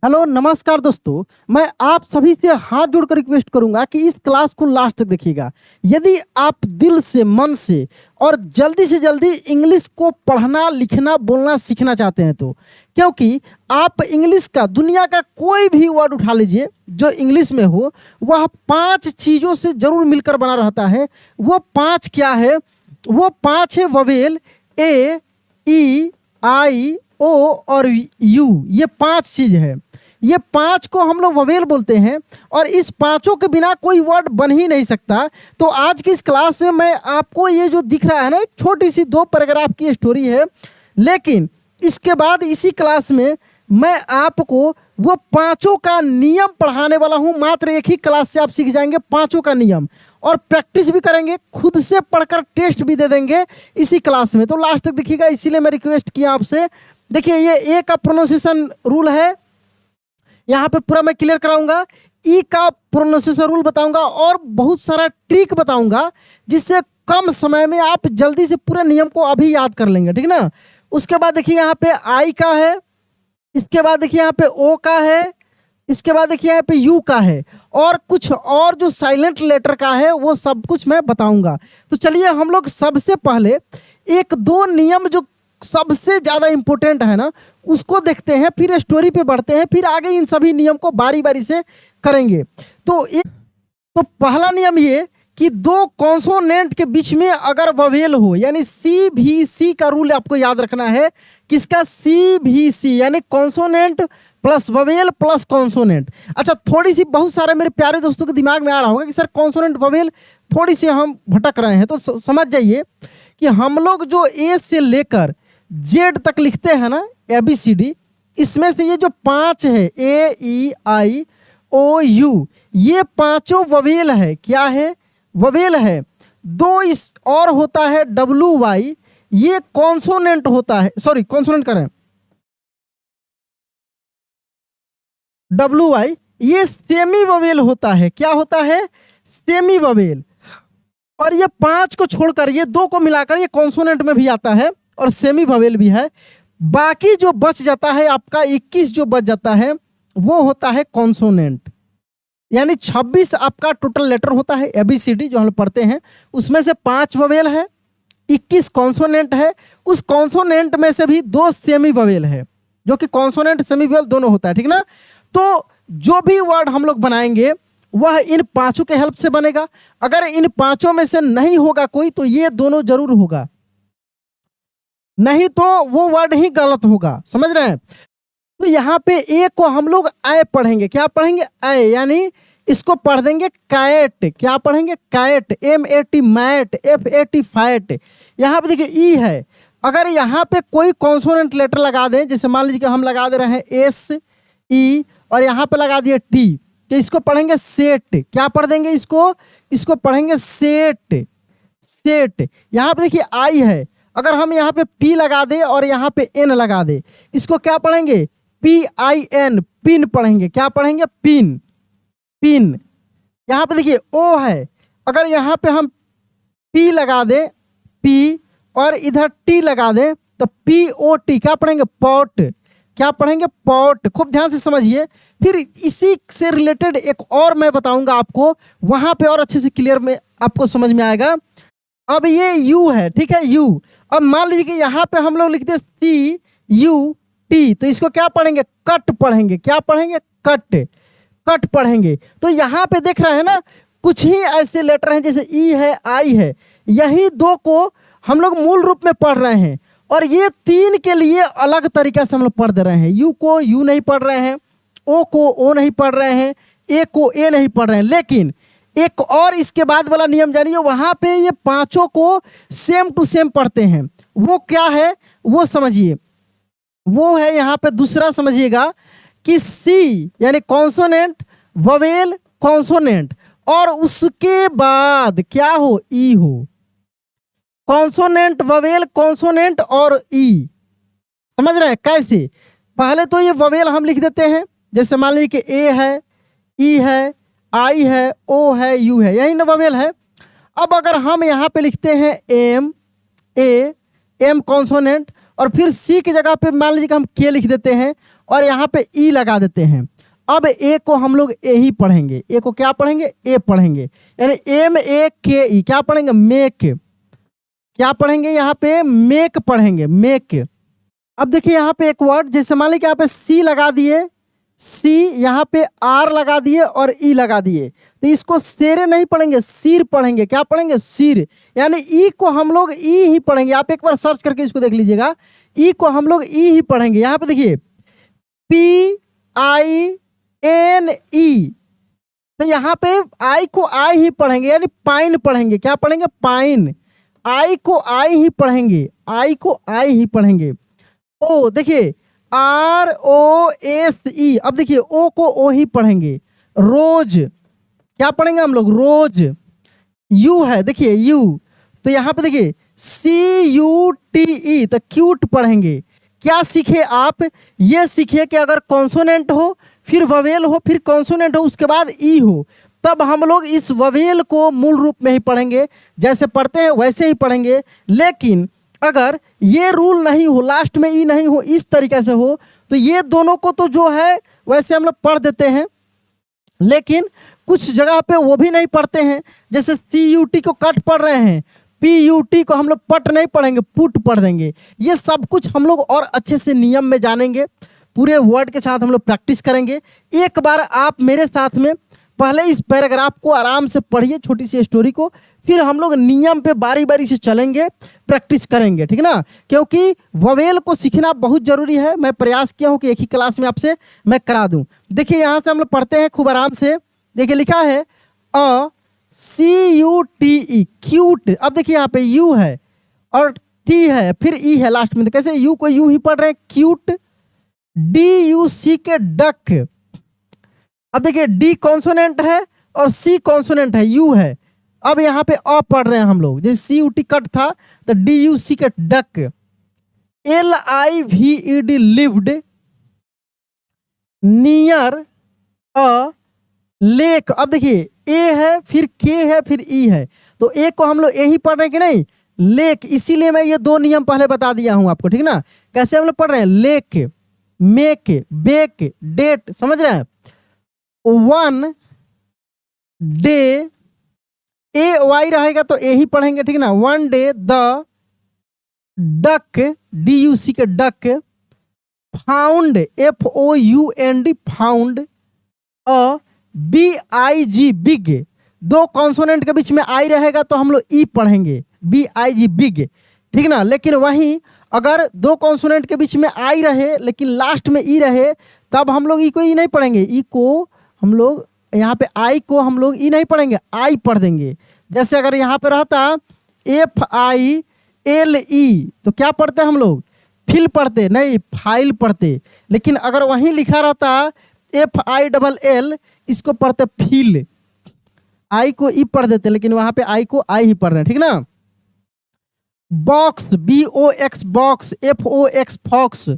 Hello नमस्कार दोस्तों। मैं आप सभी से हाथ जोड़कर रिक्वेस्ट करूंगा कि इस क्लास को लास्ट तक देखिएगा। यदि आप दिल से, मन से और जल्दी से जल्दी इंग्लिश को पढ़ना, लिखना, बोलना सीखना चाहते हैं तो, क्योंकि आप इंग्लिश का, दुनिया का कोई भी वर्ड उठा लीजिए जो इंग्लिश में हो, वह 5 चीज़ों से जरूर मिलकर बना रहता है। वो 5 क्या है? वो 5 है ववेल, ए, ई, आई, ओ और यू। ये 5 चीज़ है। ये 5 को हम लोग ववेल बोलते हैं और इस पांचों के बिना कोई वर्ड बन ही नहीं सकता। तो आज की इस क्लास में मैं आपको ये जो दिख रहा है ना, एक छोटी सी 2 पैराग्राफ की स्टोरी है, लेकिन इसके बाद इसी क्लास में मैं आपको वो पांचों का नियम पढ़ाने वाला हूँ। मात्र एक ही क्लास से आप सीख जाएंगे पांचों का नियम, और प्रैक्टिस भी करेंगे, खुद से पढ़कर टेस्ट भी दे देंगे इसी क्लास में। तो लास्ट तक देखिएगा, इसीलिए मैं रिक्वेस्ट किया आपसे। देखिए, ये ए का प्रोनाउंसिएशन रूल है, यहाँ पे पूरा मैं क्लियर कराऊंगा। ई का प्रोनाउंसिएशन रूल बताऊंगा और बहुत सारा ट्रिक बताऊंगा, जिससे कम समय में आप जल्दी से पूरे नियम को अभी याद कर लेंगे, ठीक ना। उसके बाद देखिए यहाँ पे आई का है, इसके बाद देखिए यहाँ पे ओ का है, इसके बाद देखिए यहाँ पे यू का है, और कुछ और जो साइलेंट लेटर का है वो सब कुछ मैं बताऊंगा। तो चलिए हम लोग सबसे पहले 1-2 नियम जो सबसे ज़्यादा इंपॉर्टेंट है ना, उसको देखते हैं, फिर स्टोरी पे बढ़ते हैं, फिर आगे इन सभी नियम को बारी बारी से करेंगे। तो पहला नियम ये कि 2 कॉन्सोनेंट के बीच में अगर ववेल हो, यानी सी भी सी का रूल आपको याद रखना है। किसका? सी भी सी, यानी consonant plus vowel plus consonant. अच्छा, थोड़ी सी, बहुत सारे मेरे प्यारे दोस्तों के दिमाग में आ रहा होगा कि सर कॉन्सोनेंट ववेल थोड़ी सी हम भटक रहे हैं, तो समझ जाइए कि हम लोग जो ए से लेकर जेड तक लिखते हैं ना, ABCD, इसमें से ये जो 5 है, ए, ई, आई, ओ, यू, ये पांचों ववेल है। क्या है? ववेल है। 2 इस और होता है WY, ये कॉन्सोनेंट होता है, सॉरी कॉन्सोनेंट करें, WY, ये सेमी ववेल होता है। क्या होता है? Semi vowel. और ये 5 को छोड़कर, ये 2 को मिलाकर ये कॉन्सोनेंट में भी आता है और सेमी ववेल भी है। बाकी जो बच जाता है आपका 21 जो बच जाता है वो होता है कॉन्सोनेंट, यानी 26 आपका टोटल लेटर होता है ABCD जो हम पढ़ते हैं। उसमें से 5 ववेल है, 21 कॉन्सोनेंट है। उस कॉन्सोनेंट में से भी 2 सेमी ववेल है, जो कि कॉन्सोनेंट सेमी ववेल दोनों होता है, ठीक ना। तो जो भी वर्ड हम लोग बनाएंगे वह इन 5 के हेल्प से बनेगा। अगर इन 5 में से नहीं होगा कोई, तो ये दोनों जरूर होगा, नहीं तो वो वर्ड ही गलत होगा। समझ रहे हैं? तो यहाँ पे ए को हम लोग आय पढ़ेंगे। क्या पढ़ेंगे? आय, यानी इसको पढ़ देंगे कैट। क्या पढ़ेंगे? Cat, MAT mat, FAT fat. यहाँ पे देखिए ई है, अगर यहाँ पे कोई कॉन्सोनेंट लेटर लगा दें, जैसे मान लीजिए कि हम लगा दे रहे हैं SE और यहाँ पे लगा दिए T, तो इसको पढ़ेंगे सेट। क्या पढ़ देंगे इसको पढ़ेंगे सेट, सेट। यहाँ पे देखिए आई है, अगर हम यहाँ पे P लगा दे और यहाँ पे N लगा दे, इसको क्या पढ़ेंगे? PIN, पिन पढ़ेंगे। क्या पढ़ेंगे? Pin, pin. यहाँ पे देखिए O है, अगर यहाँ पे हम P लगा दे, P, और इधर T लगा दे, तो POT। क्या पढ़ेंगे? पॉट। क्या पढ़ेंगे? पॉट। खूब ध्यान से समझिए। फिर इसी से रिलेटेड एक और मैं बताऊंगा आपको, वहां पे और अच्छे से क्लियर में आपको समझ में आएगा। अब ये यू है, ठीक है, यू। अब मान लीजिए कि यहाँ पे हम लोग लिखते CUT, तो इसको क्या पढ़ेंगे? कट पढ़ेंगे। क्या पढ़ेंगे? कट, कट पढ़ेंगे। तो यहाँ पे देख रहे हैं ना, कुछ ही ऐसे लेटर हैं, जैसे ई है, आई है, यही 2 को हम लोग मूल रूप में पढ़ रहे हैं, और ये 3 के लिए अलग तरीका से हम लोग पढ़ दे रहे हैं। यू को यू नहीं पढ़ रहे हैं, ओ को ओ नहीं पढ़ रहे हैं, ए को ए नहीं पढ़ रहे हैं। लेकिन एक और इसके बाद वाला नियम जानिए, वहां पे ये 5 को सेम टू सेम पढ़ते हैं। वो क्या है वो समझिए, वो है यहाँ पे दूसरा, समझिएगा कि सी यानी कॉन्सोनेंट, ववेल, कॉन्सोनेंट, और उसके बाद क्या हो? ई हो। कॉन्सोनेंट, ववेल, कॉन्सोनेंट और ई। समझ रहे हैं कैसे? पहले तो ये ववेल हम लिख देते हैं, जैसे मान लीजिए कि ए है, ई है, आई है, ओ है, यू है, यही ना ववेल है। अब अगर हम यहाँ पे लिखते हैं एम कॉन्सोनेंट, और फिर सी की जगह पे मान लीजिए कि हम के लिख देते हैं, और यहाँ पे ई लगा देते हैं। अब ए को हम लोग ए ही पढ़ेंगे, ए को क्या पढ़ेंगे, ए पढ़ेंगे, यानी एम ए के ई क्या पढ़ेंगे, मेक। क्या पढ़ेंगे यहाँ पे, मेक पढ़ेंगे, मेक। अब देखिए यहाँ पे एक वर्ड, जैसे मान लीजिए यहाँ पे सी लगा दिए, सी यहाँ पे आर लगा दिए और ई लगा दिए, तो इसको शेरे नहीं पढ़ेंगे, सिर पढ़ेंगे। क्या पढ़ेंगे, सिर, यानी ई को हम लोग ई ही पढ़ेंगे। आप एक बार सर्च करके इसको देख लीजिएगा, ई को हम लोग ई ही पढ़ेंगे। यहाँ पे देखिए पी आई एन ई, तो यहाँ पे आई को आई ही पढ़ेंगे, यानी पाइन पढ़ेंगे। क्या पढ़ेंगे, पाइन। आई को आई ही पढ़ेंगे, आई को आई ही पढ़ेंगे। ओ देखिए आर ओ एस ई, अब देखिए ओ को ओ ही पढ़ेंगे। रोज, क्या पढ़ेंगे हम लोग, रोज। यू है, देखिए यू, तो यहाँ पे देखिए सी यू टी ई, तो क्यूट पढ़ेंगे। क्या सीखे आप, ये सीखे कि अगर कॉन्सोनेंट हो, फिर ववेल हो, फिर कॉन्सोनेंट हो, उसके बाद ई हो, तब हम लोग इस ववेल को मूल रूप में ही पढ़ेंगे, जैसे पढ़ते हैं वैसे ही पढ़ेंगे। लेकिन अगर ये रूल नहीं हो, लास्ट में ई नहीं हो, इस तरीके से हो, तो ये दोनों को तो जो है वैसे हम लोग पढ़ देते हैं, लेकिन कुछ जगह पे वो भी नहीं पढ़ते हैं। जैसे सी यू टी को कट पढ़ रहे हैं, पी यू टी को हम लोग पट नहीं पढ़ेंगे, पुट पढ़ देंगे। ये सब कुछ हम लोग और अच्छे से नियम में जानेंगे, पूरे वर्ड के साथ हम लोग प्रैक्टिस करेंगे। एक बार आप मेरे साथ में पहले इस पैराग्राफ को आराम से पढ़िए, छोटी सी स्टोरी को, फिर हम लोग नियम पे बारी बारी से चलेंगे, प्रैक्टिस करेंगे, ठीक ना। क्योंकि ववेल को सीखना बहुत जरूरी है। मैं प्रयास किया हूँ कि एक ही क्लास में आपसे मैं करा दूं। देखिए यहाँ से हम लोग पढ़ते हैं खूब आराम से। देखिए लिखा है अ सी यू टी ई, क्यूट। अब देखिए यहाँ पे यू है और टी है, फिर ई है लास्ट में, तो कैसे यू को यू ही पढ़ रहे हैं, cute. D U C K duck, अब देखिए डी कॉन्सोनेंट है और सी कॉन्सोनेंट है, यू है। अब यहाँ पे अ पढ़ रहे हैं हम लोग, जैसे सी यू टी कट था तो D U C K duck. L I V E D lived, near a lake. अब देखिए ए है, फिर के है, फिर ई है, तो ए को हम लोग ए ही पढ़ रहे हैं कि नहीं, लेक। इसीलिए मैं ये दो नियम पहले बता दिया हूं आपको, ठीक ना। कैसे हम लोग पढ़ रहे हैं, लेक, मेक, बेक, डेट, समझ रहे हैं। वन डे, ए वाई रहेगा तो ए ही पढ़ेंगे, ठीक ना। One day the duck, D U C K duck. Found, F O U N D, found. अ बी आई जी, बिग। दो कॉन्सोनेंट के बीच में आई रहेगा तो हम लोग ई पढ़ेंगे, बी आई जी, बिग, ठीक ना। लेकिन वहीं अगर दो कॉन्सोनेंट के बीच में आई रहे लेकिन लास्ट में ई रहे, तब हम लोग ई को ई नहीं पढ़ेंगे, ई को हम लोग यहाँ पे आई को हम लोग ई नहीं पढ़ेंगे, आई पढ़ देंगे। जैसे अगर यहाँ पे रहता एफ आई एल ई, तो क्या पढ़ते हम लोग, फिल पढ़ते नहीं, फाइल पढ़ते। लेकिन अगर वहीं लिखा रहता एफ आई डबल एल, इसको पढ़ते फील, आई को ई पढ़ देते, लेकिन वहां पे आई को आई ही पढ़ रहे हैं, ठीक ना। Box, B O X, box, F O X, fox.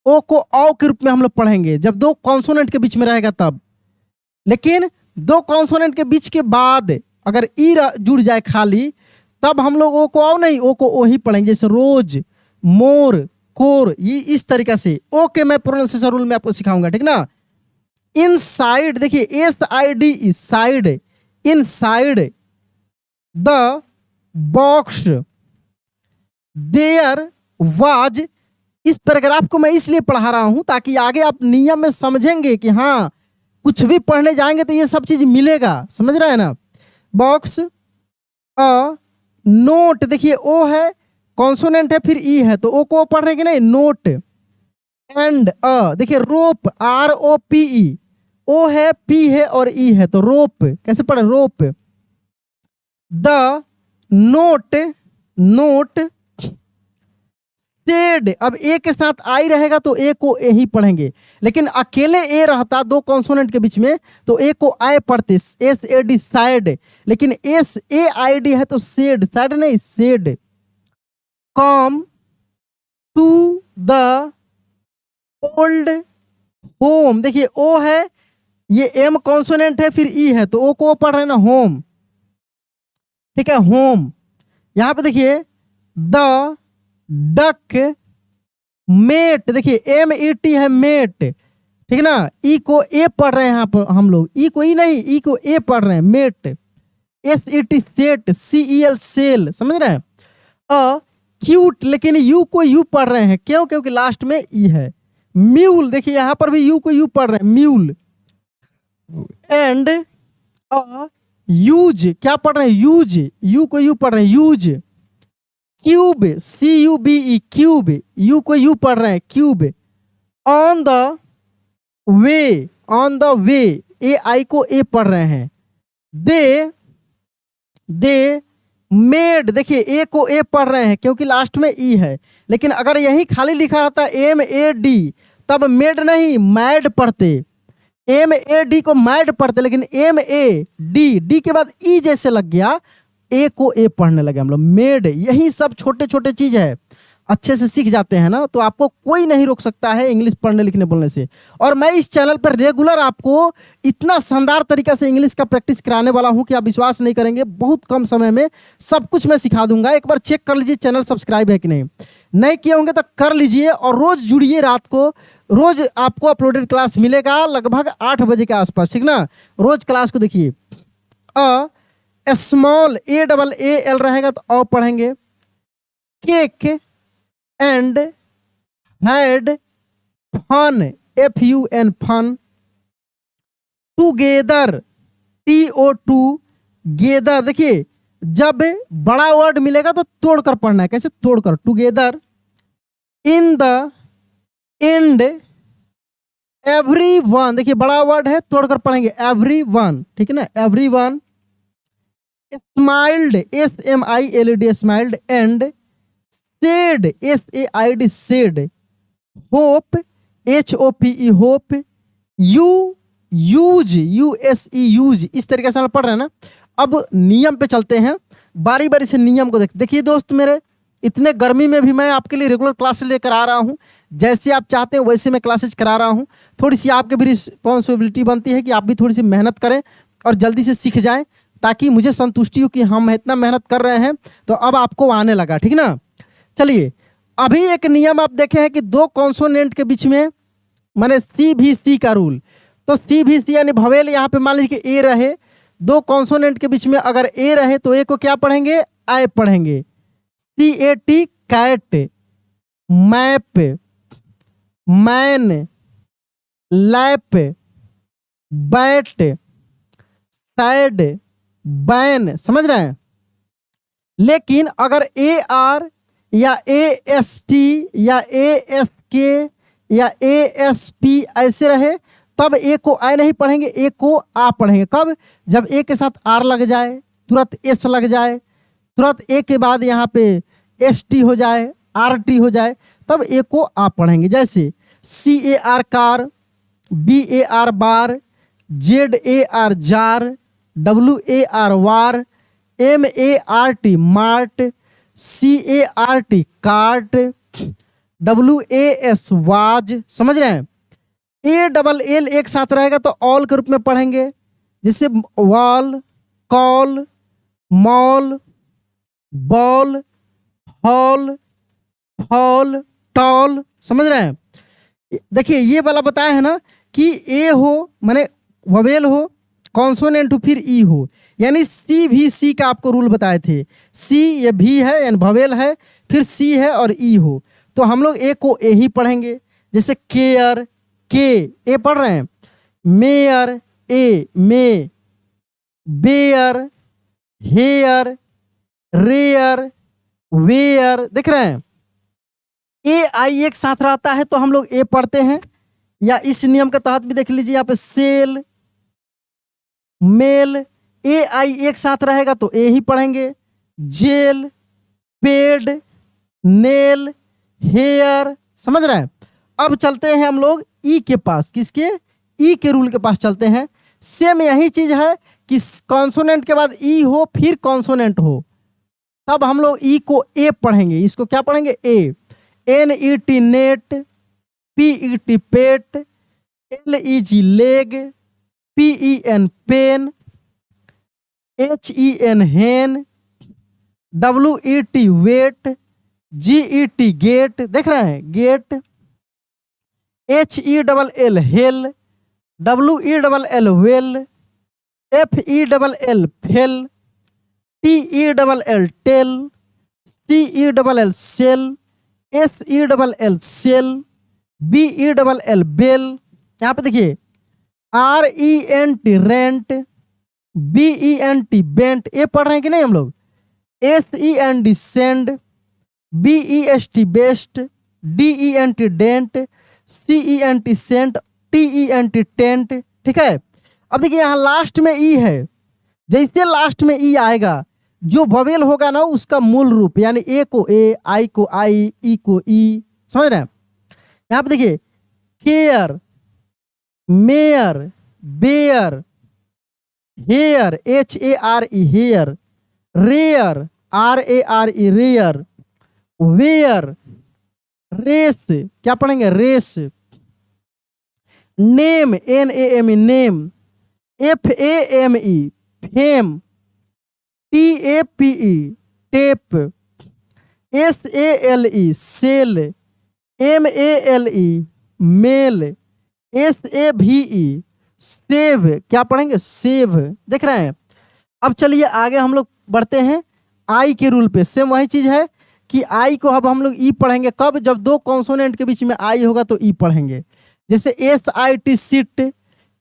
O को औ के रूप में हम लोग पढ़ेंगे जब दो कॉन्सोनेंट के बीच में रहेगा तब। लेकिन दो कॉन्सोनेंट के बीच के बाद अगर ई जुड़ जाए खाली, तब हम लोग ओ को औ नहीं, ओ को ओ ही पढ़ेंगे। जैसे रोज, मोर, कोर, ये इस तरीके से। ओ के मैं प्रोनाउंसिएशन रूल में आपको सिखाऊंगा, ठीक ना। इनसाइड, देखिए S I D E, side, inside the box there was. इस पैराग्राफ को मैं इसलिए पढ़ा रहा हूं ताकि आगे आप नियम में समझेंगे कि हाँ कुछ भी पढ़ने जाएंगे तो ये सब चीज मिलेगा, समझ रहे हैं ना। बॉक्स अ नोट, देखिए ओ है, कॉन्सोनेंट है, फिर ई है, तो ओ को पढ़ रहे कि नहीं, नोट। एंड अ, देखिए रोप, आर ओ पी ई, ओ है, पी है और ई है, तो रोप कैसे पढ़े, रोप। द नोट, नोट सेड, अब ए के साथ आई रहेगा तो ए को ए ही पढ़ेंगे। लेकिन अकेले ए रहता दो कॉन्सोनेंट के बीच में तो ए को आई पढ़ते, एस ए डी, साइड। लेकिन एस ए आई डी है तो सेड, साइड नहीं, said. Come to the old home, देखिए ओ है, ये एम कॉन्सोनेंट है, फिर ई है, तो ओ को पढ़ रहे हैं ना, होम, ठीक है, होम। यहां पे देखिए द डक मेट, देखिए MET है मेट, ठीक है ना। ई को ए पढ़ रहे हैं यहाँ पर हम लोग, ई को ई नहीं, ई को ए पढ़ रहे हैं, met. SET set, CEL cell, समझ रहे हैं। क्यूट, लेकिन यू को यू पढ़ रहे हैं, क्यों? क्योंकि लास्ट में ई है। म्यूल, देखिए यहाँ पर भी यू को यू पढ़ रहे हैं, म्यूल। एंड यूज, क्या पढ़ रहे हैं? यूज, यू को यू पढ़ रहे हैं, use. Cube, CUBE, cube, you को यू पढ़ रहे हैं, cube. On the way, on the way, AI को ए पढ़ रहे हैं। दे मेड, देखिए ए को ए पढ़ रहे हैं क्योंकि लास्ट में ई है, लेकिन अगर यही खाली लिखा रहता MAD तब मेड नहीं मैड पढ़ते, MAD को मैड पढ़ते, लेकिन MAD, डी के बाद ई जैसे लग गया, ए को ए पढ़ने लगे हम लोग, मेड। यही सब छोटे छोटे चीज है, अच्छे से सीख जाते हैं ना तो आपको कोई नहीं रोक सकता है इंग्लिश पढ़ने लिखने बोलने से। और मैं इस चैनल पर रेगुलर आपको इतना शानदार तरीका से इंग्लिश का प्रैक्टिस कराने वाला हूं कि आप विश्वास नहीं करेंगे, बहुत कम समय में सब कुछ मैं सिखा दूंगा। एक बार चेक कर लीजिए चैनल सब्सक्राइब है कि नहीं किए होंगे तो कर लीजिए, और रोज जुड़िए, रात को रोज आपको अपलोडेड क्लास मिलेगा लगभग 8 बजे के आसपास, ठीक ना। रोज क्लास को देखिए। स्मॉल AAAL रहेगा तो अ पढ़ेंगे। Cake and had fun, FUN fun. Together, TO2 gether, देखिए जब बड़ा वर्ड मिलेगा तो तोड़कर पढ़ना है, कैसे? तोड़कर, together. In the end everyone, देखिए बड़ा वर्ड है तोड़कर पढ़ेंगे, एवरीवन, ठीक है ना, everyone. Smiled, SMILD, smiled. And said, SAID, said. Hope, HOPE, hope. Use, USE, use. इस तरीके से हम पढ़ रहे हैं ना। अब नियम पे चलते हैं, बारी बारी से नियम को देखिए दोस्त मेरे, इतने गर्मी में भी मैं आपके लिए रेगुलर क्लासेस लेकर आ रहा हूँ, जैसे आप चाहते हैं वैसे मैं क्लासेस करा रहा हूँ। थोड़ी सी आपकी भी रिस्पॉन्सिबिलिटी बनती है कि आप भी थोड़ी सी मेहनत करें और जल्दी से सीख जाएं, ताकि मुझे संतुष्टि हो कि हम इतना मेहनत कर रहे हैं तो अब आपको आने लगा, ठीक ना। चलिए, अभी एक नियम आप देखे हैं कि दो कॉन्सोनेंट के बीच में, माने CVC का रूल, तो CVC यानी भवेल, यहाँ पे मान लीजिए कि ए रहे, दो कॉन्सोनेंट के बीच में अगर ए रहे तो ए को क्या पढ़ेंगे? आई पढ़ेंगे। CAT, cat. Map, man. Lap, bat. Sad, ban, समझ रहे हैं। लेकिन अगर AR या AST या ASK या ASP ऐसे रहे तब ए को आई नहीं पढ़ेंगे, ए को आ पढ़ेंगे। कब? जब ए के साथ आर लग जाए, तुरंत एस लग जाए, तुरंत ए के बाद यहाँ पे ST हो जाए, RT हो जाए, तब ए को आ पढ़ेंगे। जैसे CAR car, BAR bar, ZAR jar, WAR war, MART mart, CART cart, WAS was, समझ रहे हैं। ALL एक साथ रहेगा तो ऑल के रूप में पढ़ेंगे, जैसे wall, call, mall, ball, hall, fall, tall, समझ रहे हैं। देखिए ये वाला बताया है ना कि ए हो माने ववेल हो, कॉन्सोनेंट हो, फिर ई हो, यानी CVC का आपको रूल बताए थे। C ये भी है यानी भवेल है, फिर C है और ई हो, तो हम लोग ए को ए ही पढ़ेंगे। जैसे केयर, के ए पढ़ रहे हैं, mare, A may, bare, hare, rare, ware, देख रहे हैं। AI एक साथ रहता है तो हम लोग ए पढ़ते हैं, या इस नियम के तहत भी देख लीजिए यहाँ पे सेल, मेल। AI एक साथ रहेगा तो ए ही पढ़ेंगे। जेल, पेड, नेल, हेयर, समझ रहे हैं। अब चलते हैं हम लोग ई के पास, किसके? ई के रूल के पास चलते हैं। सेम यही चीज है कि कॉन्सोनेंट के बाद ई हो फिर कॉन्सोनेंट हो, तब हम लोग ई को ए पढ़ेंगे। इसको क्या पढ़ेंगे? ए। NET net, PET pet, LEG leg, PEN pen, HEN hen, WET wet, GET get, देख रहे हैं get, HELL hell, WELL well, FELL fell, TELL tell, CELL cell, SELL sell, BELL bell. यहाँ पे देखिए RENT रेंट, BENT बेंट, ये पढ़ रहे हैं कि नहीं हम लोग। SEND send, BEST best, DENT dent, CENT cent, TENT tent. ठीक है, अब देखिए यहाँ लास्ट में ई है, जैसे लास्ट में ई आएगा जो ववेल होगा ना उसका मूल रूप, यानी ए को ए, आई को आई, ई को ई, समझ रहे हैं। यहाँ पे देखिए care, mare, bare, hare, HARE hare, rare, RARE rare, ware, race, क्या पढ़ेंगे race, name, NAME name, FAME fame, TAPE tape, SALE sale, MALE male, SAVE save, क्या पढ़ेंगे सेव, देख रहे हैं। अब चलिए आगे हम लोग बढ़ते हैं आई के रूल पे। सेम वही चीज है कि आई को अब हम लोग ई पढ़ेंगे कब, जब दो कॉन्सोनेंट के बीच में आई होगा तो ई पढ़ेंगे। जैसे SIT sit,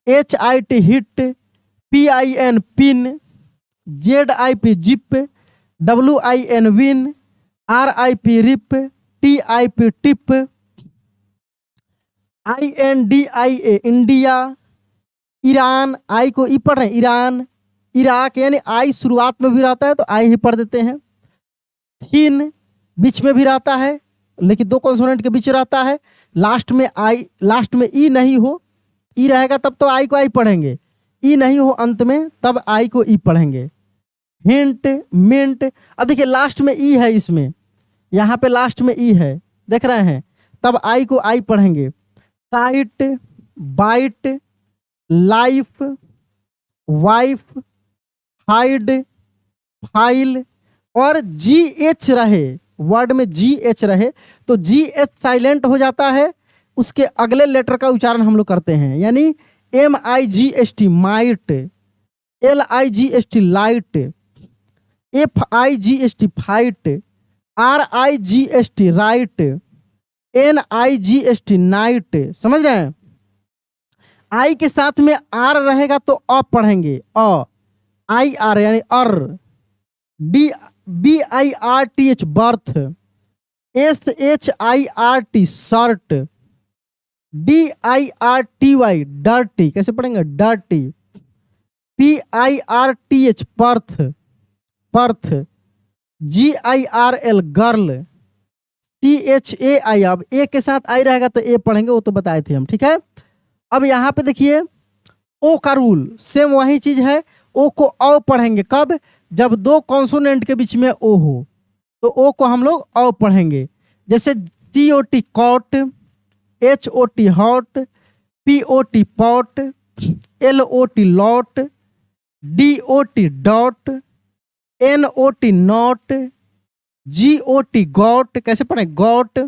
HIT hit, PIN pin, ZIP zip, WIN win, RIP rip, TIP tip, INDIA India, Iran, I को ई पढ़ रहे हैं ईरान, इराक, यानी आई शुरुआत में भी रहता है तो आई ही पढ़ देते हैं। थिन बीच में भी रहता है लेकिन दो कॉन्सोनेंट के बीच रहता है, लास्ट में आई, लास्ट में ई नहीं हो, ई रहेगा तब तो आई को आई पढ़ेंगे, ई नहीं हो अंत में तब आई को ई पढ़ेंगे। हिंट, मिंट, अब देखिए लास्ट में ई है, इसमें यहाँ पे लास्ट में ई है, देख रहे हैं, तब आई को आई पढ़ेंगे। Kite, bite, life, wife, hide, file, और GH रहे, वर्ड में GH रहे तो GH साइलेंट हो जाता है, उसके अगले लेटर का उच्चारण हम लोग करते हैं, यानी MIGST might, LIGST light, FIGST fight, RIGST right, NIGST night, समझ रहे हैं। आई के साथ में आर रहेगा तो अ पढ़ेंगे, IR यानी अर, BIRTH birth, SHIRT shirt, DIRTY dirty, कैसे पढ़ेंगे dirty, PIRTH Perth, Perth, GIRL girl, CHAI, अब ए के साथ आई रहेगा तो ए पढ़ेंगे, वो तो बताए थे हम। ठीक है, अब यहाँ पे देखिए ओ का रूल सेम वही चीज है, ओ को औ पढ़ेंगे कब, जब दो कॉन्सोनेंट के बीच में ओ हो तो ओ को हम लोग औ पढ़ेंगे। जैसे COT cot, HOT hot, POT pot, LOT lot, DOT dot, NOT not, GOT got, कैसे पढ़े got,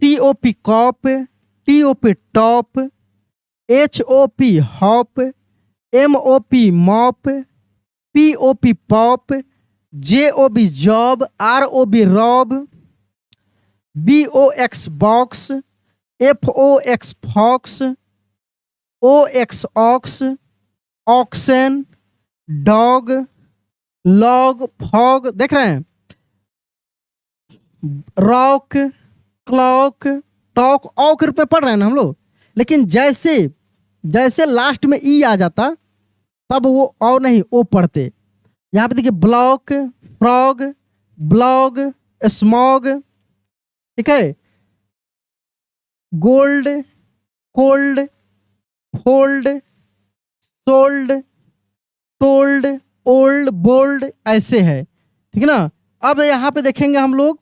COP cop, TOP top, HOP hop, MOP mop, POP pop, JOB job, ROB rob, BOX box, FOX fox, OX ox, oxen, dog, log, fog, देख रहे हैं, rock, clock, talk, औ के रूप में पढ़ रहे हैं ना हम लोग, लेकिन जैसे जैसे लास्ट में ई आ जाता तब वो औ नहीं ओ पढ़ते। यहाँ पे देखिए ब्लॉक, फ्रॉग, ब्लॉग, स्मॉग, ठीक है, gold, cold, fold, sold, told, old, bold, ऐसे है। ठीक है ना। अब यहाँ पे देखेंगे हम लोग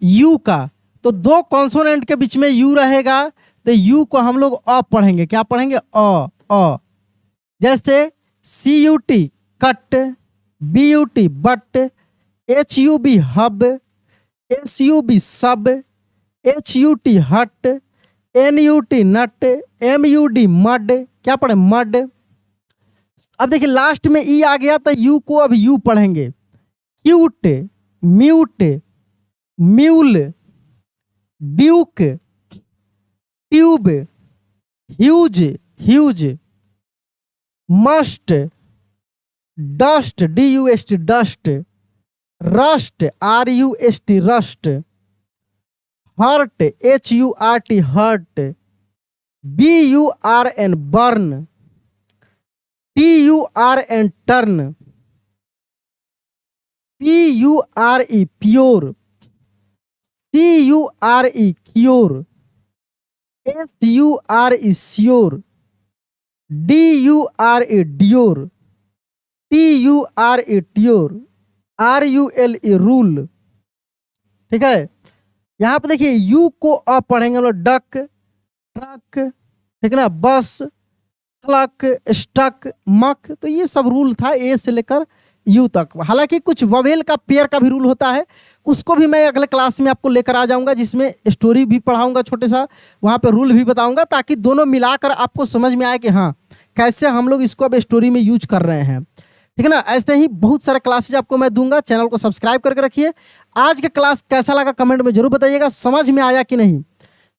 यू का, तो दो कॉन्सोनेंट के बीच में यू रहेगा तो यू को हम लोग अ पढ़ेंगे, क्या पढ़ेंगे अ। जैसे CUT cut, BUT but, HUB hub, SUB सब, HUT हट, NUT नट, MUD मड। क्या पढ़े? मड। अब देखिए लास्ट में ई आ गया तो यू को अब यू पढ़ेंगे। Cute, mute, mule, duke, tube, huge, huge, must, dust, DUST dust, rust, RUST rust, hurt, HURT hurt, BURN burn, TURN turn, PURE pure, CURE cure, SURE sure, DURE ड्योर, TURE ट्योर, RULE rule. ठीक है, यहाँ पे देखिए you को अ पढ़ेंगे हम लोग डक, ट्रक, ठीक है ना, बस, क्लक, स्टक, मक। तो ये सब रूल था ए से लेकर यू तक। हालांकि कुछ ववेल का पेयर का भी रूल होता है, उसको भी मैं अगले क्लास में आपको लेकर आ जाऊंगा, जिसमें स्टोरी भी पढ़ाऊंगा छोटे सा, वहाँ पे रूल भी बताऊंगा, ताकि दोनों मिलाकर आपको समझ में आए कि हाँ कैसे हम लोग इसको अब स्टोरी में यूज कर रहे हैं। ठीक है ना, ऐसे ही बहुत सारे क्लासेज आपको मैं दूंगा। चैनल को सब्सक्राइब करके रखिए। आज का क्लास कैसा लगा कमेंट में जरूर बताइएगा, समझ में आया कि नहीं।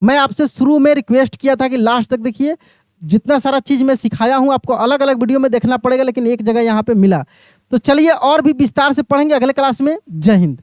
मैं आपसे शुरू में रिक्वेस्ट किया था कि लास्ट तक देखिए, जितना सारा चीज़ मैं सिखाया हूँ आपको अलग अलग वीडियो में देखना पड़ेगा, लेकिन एक जगह यहाँ पे मिला। तो चलिए और भी विस्तार से पढ़ेंगे अगले क्लास में। जय हिंद।